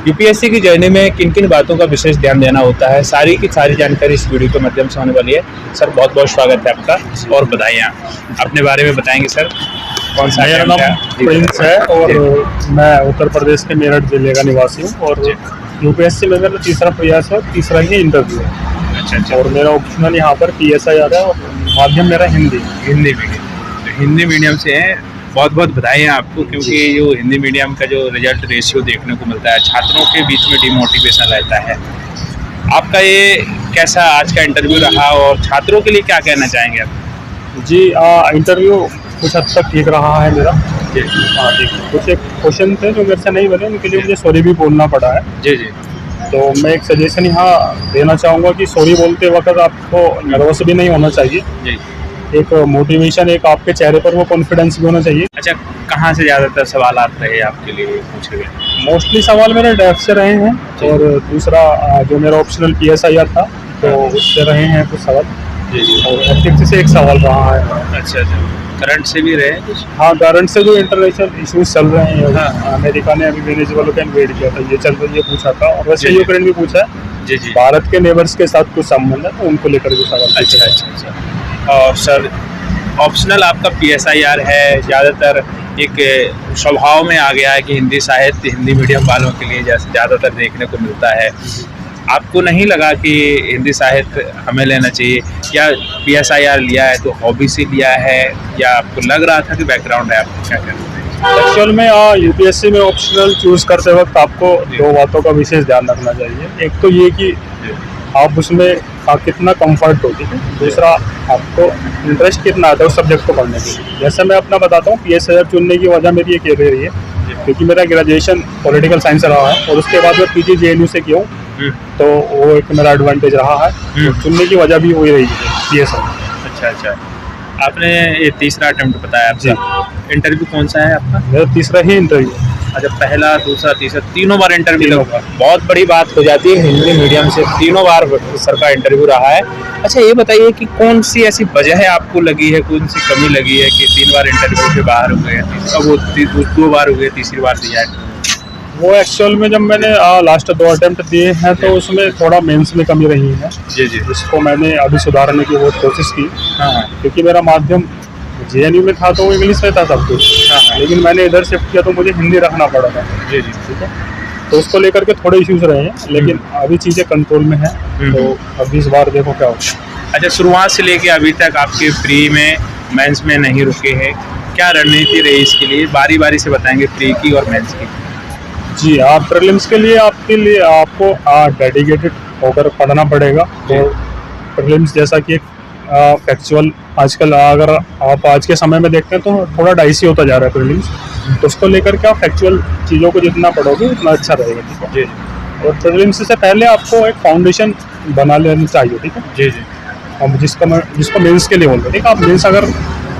UPSC की journey में किन किन बातों का विशेष ध्यान देना होता है, सारी की सारी जानकारी इस वीडियो के माध्यम से होने वाली है। सर बहुत बहुत स्वागत है आपका और बधाइयाँ। अपने बारे में बताएंगे सर, कौन सा मेरा नाम प्रिंस है और मैं उत्तर प्रदेश के मेरठ जिले का निवासी हूँ और यूपीएससी में मेरा तीसरा प्रयास है, तीसरा ही इंटरव्यू है। अच्छा। और मेरा ऑप्शनल यहाँ पर PSI आ रहा है और माध्यम मेरा हिंदी मीडियम, तो हिंदी मीडियम से है। बहुत बहुत बधाइयाँ आपको, क्योंकि जो हिंदी मीडियम का जो रिजल्ट रेशियो देखने को मिलता है, छात्रों के बीच में डिमोटिवेशन रहता है। आपका ये कैसा आज का इंटरव्यू रहा और छात्रों के लिए क्या कहना चाहेंगे आप? जी, इंटरव्यू कुछ हद तक ठीक रहा है मेरा। कुछ एक क्वेश्चन थे जो मेरे से नहीं बने, उनके लिए मुझे सॉरी भी बोलना पड़ा है। जी। तो मैं एक सजेशन यहाँ देना चाहूँगा कि सॉरी बोलते वक्त आपको नर्वस भी नहीं होना चाहिए जी। एक मोटिवेशन, एक आपके चेहरे पर वो कॉन्फिडेंस भी होना चाहिए। अच्छा, कहाँ से ज़्यादातर सवाल रहे आपके लिए पूछे गए? मोस्टली सवाल मेरे डेफ से रहे हैं और दूसरा जो मेरा ऑप्शनल PSI था तो उससे रहे हैं कुछ सवाल जी। और एथिक्स से एक सवाल रहा है। अच्छा, करंट से भी रहे कुछ? हाँ, करंट से जो इंटरनेशनल इश्यूज चल रहे हैं। हाँ। अमेरिका ने अभी वेनेजुएला का इन्वेड किया था, ये चल रही है, पूछा था। और वैसे यूक्रेन भी पूछा है। जी। भारत के नेबर्स के साथ कुछ संबंध है तो उनको लेकर भी सवाल। अच्छा। और सर ऑप्शनल आपका PSIR है, ज़्यादातर एक स्वभाव में आ गया है कि हिंदी साहित्य हिंदी मीडियम वालों के लिए ज़्यादातर देखने को मिलता है। आपको नहीं लगा कि हिंदी साहित्य हमें लेना चाहिए, या PSIR लिया है तो हॉबी से लिया है, या आपको लग रहा था कि बैकग्राउंड है? आपको क्या कहना है? एक्चुअल में यूपीएससी में ऑप्शनल चूज करते वक्त आपको दो बातों का विशेष ध्यान रखना चाहिए। एक तो ये कि आप उसमें कितना कंफर्ट हो, ठीक है। दूसरा, आपको इंटरेस्ट कितना आता है उस सब्जेक्ट को पढ़ने के लिए। जैसे मैं अपना बताता हूँ, PSIR चुनने की वजह मेरी एक ये रही है क्योंकि मेरा ग्रेजुएशन पॉलिटिकल साइंस रहा है और उसके बाद मैं PG JNU से किया हूँ, तो वो एक मेरा एडवांटेज रहा है। तो चुनने की वजह भी वही रही है PSI। अच्छा। आपने ये तीसरा अटेम्प्ट बताया आपका, इंटरव्यू कौन सा है आपका? मेरा तीसरा ही इंटरव्यू। अच्छा, पहला, दूसरा, तीसरा, तीनों बार इंटरव्यू? बहुत बड़ी बात हो जाती है हिंदी मीडियम से, तीनों बार सर का इंटरव्यू रहा है। अच्छा, ये बताइए कि कौन सी ऐसी वजह है आपको लगी है, कौन सी कमी लगी है कि 3 बार इंटरव्यू से बाहर हो गए, वो 2 बार हो गए, तीसरी बार दिया है? वो एक्चुअल में जब मैंने लास्ट 2 अटेम्प्ट दिए हैं तो उसमें थोड़ा मेंस में कमी रही है। जी। जिसको मैंने अभी सुधारने की बहुत कोशिश की। हाँ। क्योंकि मेरा माध्यम JNU में था तो इंग्लिश में था सब कुछ। हाँ। लेकिन मैंने इधर शिफ्ट किया तो मुझे हिंदी रखना पड़ा था। जी। ठीक है, तो उसको लेकर के थोड़े इश्यूज रहे हैं, लेकिन अभी चीज़ें कंट्रोल में हैं। तो अभी इस बार देखो क्या होगा। अच्छा, शुरुआत से लेके अभी तक आपके प्री में, मेंस में नहीं रुके हैं, क्या रणनीति रही इसके लिए? बारी बारी से बताएंगे, प्री की और मेंस की। जी, आप प्रीलिम्स के लिए आपको डेडिकेटेड होकर पढ़ना पड़ेगा। तो प्रीलिम्स जैसा कि फैक्चुअल आजकल अगर आप आज के समय में देखते हैं तो थोड़ा डाइसी होता जा रहा है प्रीलिम्स, तो उसको लेकर के आप फैक्चुअल चीज़ों को जितना पढ़ोगे उतना अच्छा रहेगा। ठीक है जी। और प्रीलिम्स से पहले आपको एक फाउंडेशन बना लेना चाहिए। ठीक है जी। अब जिसको मेंस के लिए बोलते हैं, ठीक है। आप मेंस अगर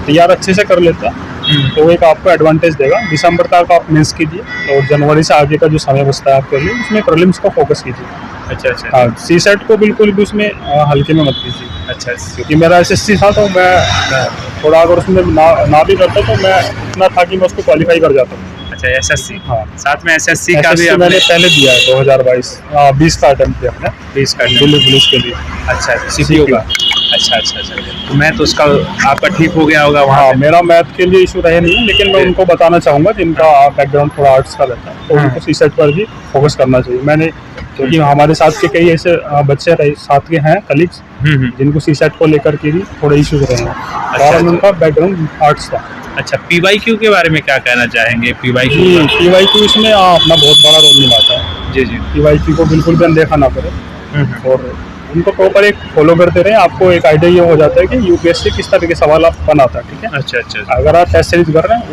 तैयार अच्छे से कर लेते हैं तो एक आपको एडवांटेज देगा। दिसंबर तक आप मेंस कीजिए और जनवरी से आगे का जो समय बचता है आपके लिए उसमें प्रीलिम्स को फोकस कीजिए। अच्छा। हाँ, CSET को बिल्कुल भी उसमें हल्के में मत लीजिए। अच्छा। क्योंकि मेरा SSC था तो मैं थोड़ा अगर उसमें ना भी करता तो मैं इतना था कि मैं उसको क्वालिफाई कर जाता हूँ। अच्छा, SSC? हाँ, साथ में SSC का भी मैंने पहले दिया है 2020 का अटेम्प्ट किया अपने 20 का दिल्ली पुलिस के लिए। अच्छा, CPO का। अच्छा। तो मैथ उसका आपका ठीक हो गया होगा वहाँ? हाँ, मेरा मैथ के लिए इशू रहे नहीं, लेकिन मैं उनको बताना चाहूँगा जिनका बैकग्राउंड थोड़ा आर्ट्स का रहता है तो उनको CSET पर भी फोकस करना चाहिए। मैंने क्योंकि हमारे साथ के कई ऐसे बच्चे साथ के हैं कलीग्स जिनको CSET को लेकर के भी थोड़े इश्यूज रहे हैं। और उनका बैकग्राउंड आर्ट्स था। अच्छा, PYQ के बारे में क्या कहना चाहेंगे? PYQ इसमें अपना बहुत बड़ा रोल निभाता है। जी। PYQ को बिल्कुल भी अनदेखा ना करें और उनको प्रॉपर एक फॉलो करते रहे। आपको एक आइडिया ये हो जाता है कि यूपीएससी किस तरह के सवाल आप बनाता है। ठीक है। अच्छा। अगर आप टेस्ट सीरीज कर रहे हैं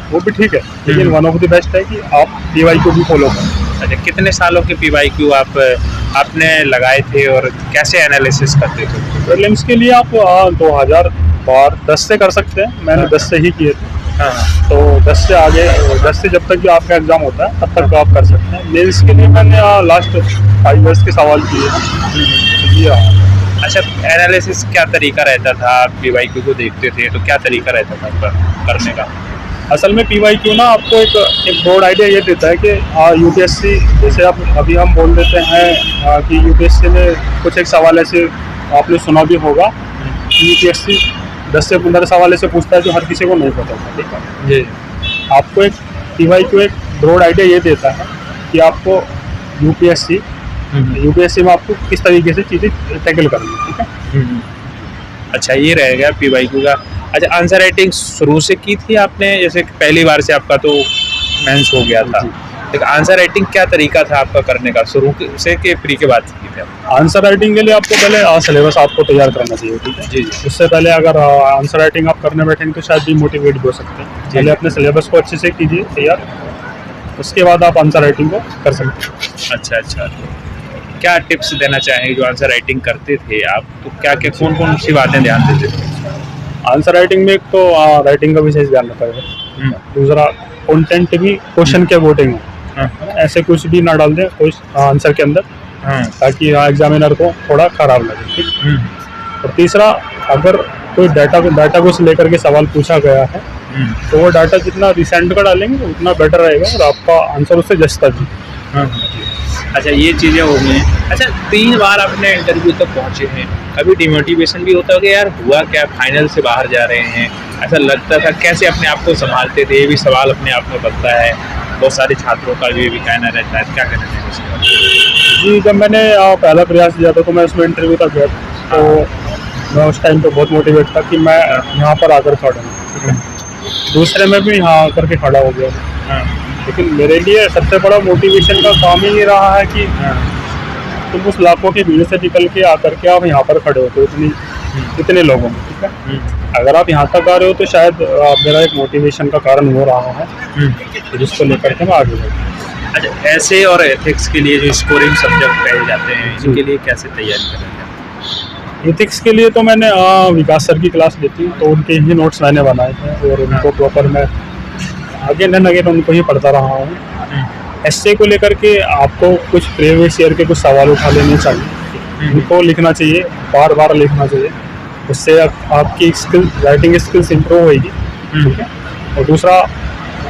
वो भी ठीक है, लेकिन वन ऑफ द बेस्ट है कि आप PYQ भी फॉलो करें। अच्छा, कितने सालों के PYQ आपने लगाए थे और कैसे एनालिसिस करते थे? प्रीलिम्स के लिए आप 2010 से कर सकते हैं। मैंने 10 से ही किए थे। हाँ। तो 10 से आगे, 10 से जब तक भी आपका एग्जाम होता है तब तक आप कर सकते हैं। मेंस के लिए मैंने लास्ट 5 ईयर्स के सवाल किए हैं। अच्छा, एनालिसिस क्या तरीका रहता था? आप PYQ को देखते थे तो क्या तरीका रहता था आपका करने का? असल में PYQ ना आपको एक ब्रॉड आइडिया ये देता है कि यूपीएससी, जैसे आप अभी हम बोल देते हैं कि यूपीएससी में कुछ एक सवाल ऐसे आपने सुना भी होगा, यूपीएससी 10 से 15 सवाल ऐसे पूछता है जो हर किसी को नहीं पता होता, ठीक है जी। आपको एक PYQ एक ब्रॉड आइडिया ये देता है कि आपको यूपीएससी में आपको किस तरीके से चीज़ें टैकल करनी है, ठीक है। अच्छा, ये रहेगा PYQ का। अच्छा, आंसर राइटिंग शुरू से की थी आपने, जैसे पहली बार से आपका तो मेंस हो गया था, लेकिन आंसर राइटिंग क्या तरीका था आपका करने का, शुरू से के प्री के बाद की थी? आंसर राइटिंग के लिए आपको पहले सिलेबस आपको तैयार करना चाहिए, ठीक है जी। उससे पहले अगर आंसर राइटिंग आप करने बैठेंगे तो शायद डिमोटिवेट भी हो सकते हैं। पहले अपने सिलेबस को अच्छे से कीजिए तैयार, उसके बाद आप आंसर राइटिंग को कर सकते हैं। अच्छा, क्या टिप्स देना चाहेंगे जो आंसर राइटिंग करते थे आप, तो क्या कौन सी बातें ध्यान देते थे? आंसर राइटिंग में एक तो राइटिंग का विशेष ध्यान रखा है, दूसरा कंटेंट भी क्वेश्चन के अकॉर्डिंग हो, ऐसे कुछ भी ना डाल दें आंसर के अंदर, ताकि एग्जामिनर को थोड़ा खराब लगे, ठीक। और तीसरा, अगर कोई डाटा को लेकर के सवाल पूछा गया है तो वो डाटा जितना रिसेंट का डालेंगे उतना बेटर रहेगा और आपका आंसर उससे जचता भी। अच्छा, ये चीज़ें हो गई हैं। अच्छा, 3 बार अपने इंटरव्यू तक पहुँचे हैं, कभी डिमोटिवेशन भी होता है कि यार हुआ क्या, फाइनल से बाहर जा रहे हैं, ऐसा लगता था? कैसे अपने आप को संभालते थे? ये भी सवाल अपने आप में बनता है, बहुत सारे छात्रों का जो ये भी कहना रहता है, क्या कहना है उसके बारे में? जी, जब मैंने पहला प्रयास किया था तो मैं उसमें इंटरव्यू तक गया, तो मैं उस टाइम पे बहुत मोटिवेट था कि मैं यहाँ पर आकर खड़ा हूँ, ठीक है। दूसरे में भी यहाँ आकर के खड़ा हो गया, लेकिन मेरे लिए सबसे बड़ा मोटिवेशन का काम ही ये रहा है कि तुम उस लाखों की भीड़ से निकल के आकर के आप यहाँ पर खड़े होते हो इतने लोगों में, ठीक है। अगर आप यहाँ तक आ रहे हो तो शायद मेरा एक मोटिवेशन का कारण हो रहा है जिसको लेकर के मैं आगे बढ़ूँ। अच्छा, ऐसे और एथिक्स के लिए जो स्कोरिंग सब्जेक्ट कहे जाते हैं, इनके लिए कैसे तैयारी करें? एथिक्स के लिए तो मैंने विकास सर की क्लास लेती हूँ, तो उनके ही नोट्स मैंने बनाए हैं और उनको प्रॉपर मैं अगेन एंड अगेन उनको ही पढ़ता रहा हूँ। एस्से को लेकर के आपको कुछ प्रीवियस ईयर के कुछ सवाल उठा लेने चाहिए, उनको लिखना चाहिए, बार बार लिखना चाहिए, उससे आपकी स्किल राइटिंग स्किल्स इम्प्रूव होगी, ठीक है। और दूसरा,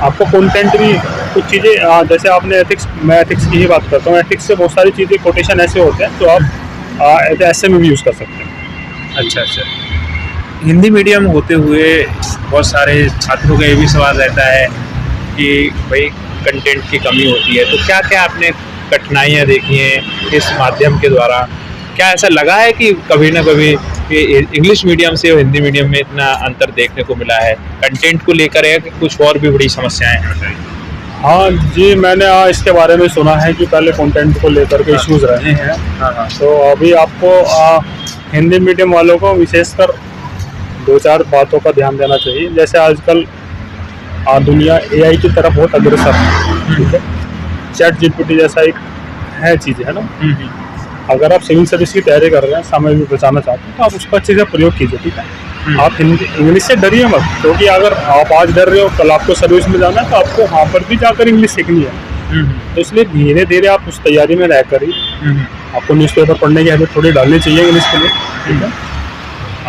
आपको कंटेंट भी कुछ चीज़ें, जैसे आपने मैं एथिक्स की ही बात करता हूँ, एथिक्स से बहुत सारी चीज़ें कोटेशन ऐसे होते हैं जो आप ऐसे में भी यूज़ कर सकते हैं। अच्छा, हिंदी मीडियम होते हुए बहुत सारे छात्रों का ये भी सवाल रहता है कि भाई कंटेंट की कमी होती है, तो क्या क्या आपने कठिनाइयाँ देखी हैं इस माध्यम के द्वारा? क्या ऐसा लगा है कि कभी ना कभी इंग्लिश मीडियम से और हिंदी मीडियम में इतना अंतर देखने को मिला है, कंटेंट को लेकर है कि कुछ और भी बड़ी समस्याएं हैं? हाँ जी, मैंने इसके बारे में सुना है कि पहले कंटेंट को लेकर के इश्यूज रहे हैं। तो अभी आपको हिंदी मीडियम वालों को विशेषकर 2-4 बातों का ध्यान देना चाहिए। जैसे आजकल दुनिया AI की तरफ बहुत अग्रसर है, ठीक है। ChatGPT जैसा एक है चीज़, है ना। अगर आप सिविल सर्विस की तैयारी कर रहे हैं, समय भी बचाना चाहते हैं, तो आप उसका अच्छे से प्रयोग कीजिए, ठीक है। आप इंग्लिश से डरिए मत, क्योंकि अगर आप आज डर रहे हो, कल आपको सर्विस में जाना है, तो आपको वहाँ पर भी जाकर इंग्लिश सीखनी है। तो इसलिए धीरे धीरे आप उस तैयारी में रहकर ही आपको न्यूज़पेपर पढ़ने की हैबिट थोड़ी डालनी चाहिए इंग्लिश के लिए, ठीक है।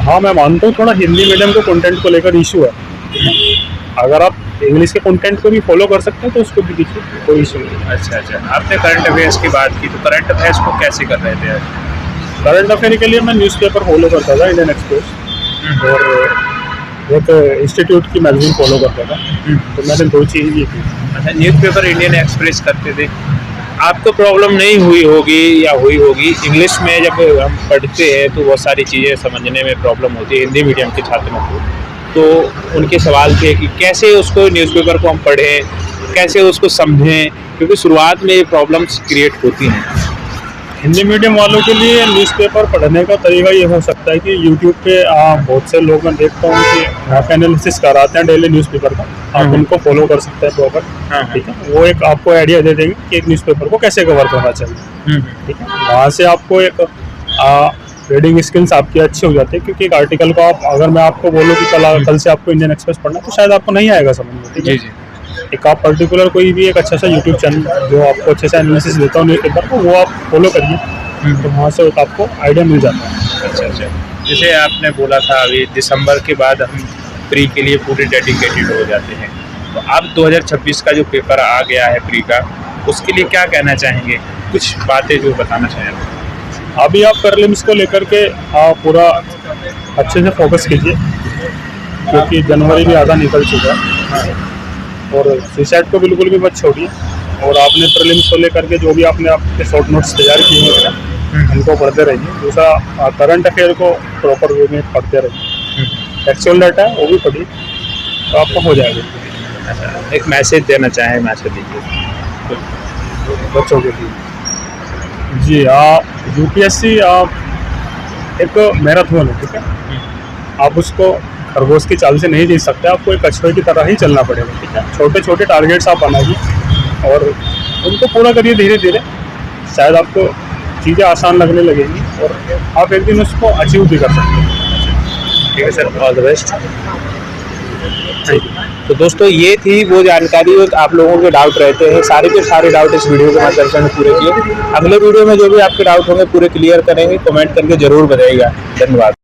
हाँ, मैं मानता हूँ थोड़ा हिंदी मीडियम के कंटेंट को लेकर इशू है, अगर आप इंग्लिश के कंटेंट को भी फॉलो कर सकते हैं तो उसको भी देखिए, कोई इशू नहीं। अच्छा, आपने करंट अफेयर्स की बात की, तो करंट अफेयर्स को कैसे कर रहे थे? करंट अफेयर के लिए मैं न्यूज़पेपर फॉलो करता था, इंडियन एक्सप्रेस, और एक इंस्टीट्यूट की मैगजीन फॉलो करता था, तो मैंने 2 चीज़ की थी। अच्छा, न्यूज़पेपर इंडियन एक्सप्रेस करते थे, आपको प्रॉब्लम नहीं हुई होगी या हुई होगी? इंग्लिश में जब हम पढ़ते हैं तो बहुत सारी चीज़ें समझने में प्रॉब्लम होती है हिंदी मीडियम के छात्रों को, तो उनके सवाल थे कि कैसे उसको न्यूज़पेपर को हम पढ़ें, कैसे उसको समझें, क्योंकि शुरुआत में ये प्रॉब्लम्स क्रिएट होती हैं। हिंदी मीडियम वालों के लिए न्यूज़पेपर पढ़ने का तरीका ये हो सकता है कि यूट्यूब पे बहुत से लोग मैं देखता हूँ कि वहाँ पे एनालिसिस कराते हैं डेली न्यूज़पेपर का, आप उनको फॉलो कर सकते हैं प्रॉपर, ठीक है। वो एक आपको आइडिया दे देंगे कि एक न्यूज़पेपर को कैसे कवर करना चाहिए, ठीक है। वहाँ से आपको एक रीडिंग स्किल्स आपकी अच्छी हो जाती है, क्योंकि एक आर्टिकल को आप, अगर मैं आपको बोलूँ कि कल से आपको इंडियन एक्सप्रेस पढ़ना, तो शायद आपको नहीं आएगा समझ में, ठीक है। एक आप पर्टिकुलर कोई भी एक अच्छा सा यूट्यूब चैनल जो आपको अच्छे से एनालिसिस देता हो न्यूज़पेपर को, वो आप फॉलो करिए, तो वहाँ से आपको आइडिया मिल जाता है। अच्छा, जैसे आपने बोला था अभी दिसंबर के बाद हम प्री के लिए पूरे डेडिकेटेड हो जाते हैं, तो अब 2026 का जो पेपर आ गया है प्री का, उसके लिए क्या कहना चाहेंगे, कुछ बातें जो बताना चाहेंगे? अभी आप प्रीलिम्स को लेकर के आप पूरा अच्छे से फोकस कीजिए, क्योंकि जनवरी भी आधा निकल चुका है। और सुसाइड को बिल्कुल भी मत छोड़िए, और आपने प्रीलिम्स को लेकर के जो भी आपने आपके शॉर्ट नोट्स तैयार किए हैं उनको पढ़ते रहिए। दूसरा करंट अफेयर को प्रॉपर वे में पढ़ते रहिए, एक्चुअल डाटा है वो भी पढ़िए, तो आपको हो जाएगा। अच्छा, एक मैसेज देना चाहें, मैसेज दीजिए बच्चों के लिए। जी, यूपीएससी एक मैराथन है, ठीक है। आप उसको खरगोश की चाल से नहीं जीत सकते, आपको एक कछुए की तरह ही चलना पड़ेगा, ठीक है। छोटे छोटे टारगेट्स आप बनाइए और उनको पूरा करिए धीरे धीरे, शायद आपको चीज़ें आसान लगने लगेंगी और आप एक दिन उसको अचीव भी कर सकते हैं। ठीक है सर, ऑल द बेस्ट। तो दोस्तों, ये थी वो जानकारी जो आप लोगों के डाउट रहते हैं, सारे के सारे डाउट इस वीडियो के माध्यम से हमने पूरे किए। अगले वीडियो में जो भी आपके डाउट होंगे पूरे क्लियर करेंगे, कमेंट करके जरूर बताइएगा। धन्यवाद।